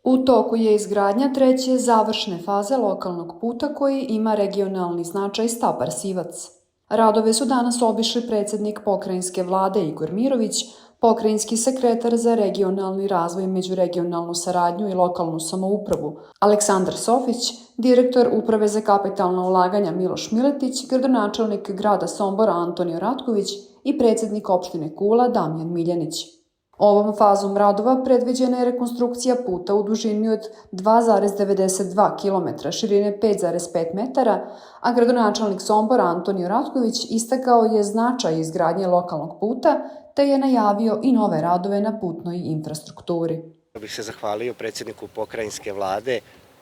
U toku je izgradnja treće završne faze lokalnog puta koji ima regionalni značaj Stapar-Sivac. Radove su danas obišli predsjednik pokrajinske vlade Igor Mirović, pokrajinski sekretar za regionalni razvoj, međuregionalnu saradnju i lokalnu samoupravu Aleksandar Sofić, direktor Uprave za kapitalna ulaganja Miloš Miletić, gradonačelnik grada Sombora Antonio Ratković i predsjednik opštine Kula Damjan Miljanić. Ovom fazom radova predviđena je rekonstrukcija puta u dužini od 2,92 km, širine 5,5 metara, a gradonačelnik Sombora Antonio Ratković istakao je značaj izgradnje lokalnog puta te je najavio i nove radove na putnoj infrastrukturi. Bih se zahvalio predsjedniku pokrajinske vlade,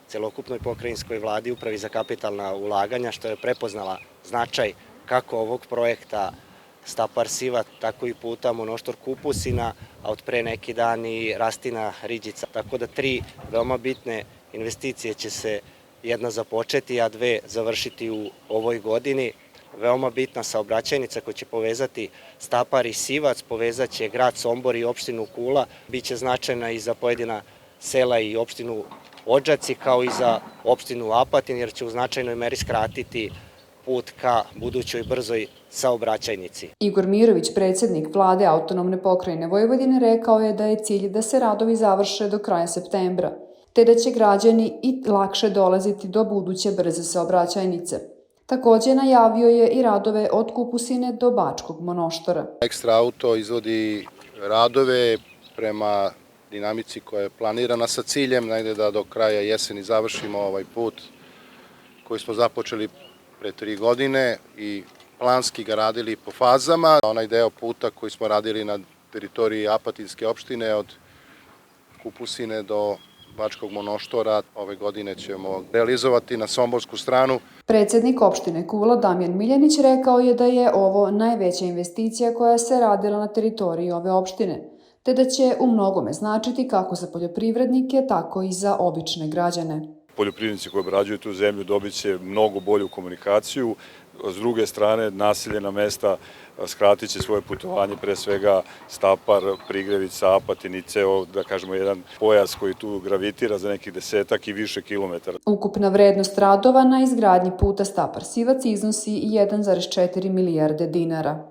celokupnoj pokrajinskoj vladi, Upravi za kapitalna ulaganja, što je prepoznala značaj kako ovog projekta Stapar-Sivac, tako i puta Monoštor-Kupusina, a od pre neki dan i Rastina-Riđica. Tako da 3 veoma bitne investicije će se jedna započeti, a 2 završiti u ovoj godini. Veoma bitna saobraćajnica koja će povezati Stapar i Sivac, povezat će grad Sombor i opštinu Kula. Biće značajna i za pojedina sela i opštinu Odžaci, kao i za opštinu Apatin, jer će u značajnoj meri skratiti put ka budućoj brzoj saobraćajnici. Igor Mirović, predsjednik vlade Autonomne pokrajine Vojvodine, rekao je da je cilj da se radovi završe do kraja septembra, te da će građani i lakše dolaziti do buduće brze saobraćajnice. Također najavio je i radove od Kupusine do Bačkog Monoštora. Ekstra auto izvodi radove prema dinamici koja je planirana sa ciljem negde da do kraja jeseni završimo ovaj put koji smo započeli pre 3 godine i planski ga radili po fazama. Onaj deo puta koji smo radili na teritoriji Apatinske opštine od Kupusine do Bačkog Monoštora ove godine ćemo realizovati na somborsku stranu. Predsjednik opštine Kula Damjan Miljanić rekao je da je ovo najveća investicija koja se radila na teritoriji ove opštine, te da će u mnogome značiti kako za poljoprivrednike, tako i za obične građane. Poljoprivrednici koji obrađuju tu zemlju dobit će mnogo bolju komunikaciju. S druge strane, naseljena mesta skratit će svoje putovanje, pre svega Stapar, Prigrevica, Apatin i ceo, da kažemo, jedan pojas koji tu gravitira za nekih 10 i više kilometara. Ukupna vrednost radova na izgradnji puta Stapar-Sivac iznosi 1,4 milijarde dinara.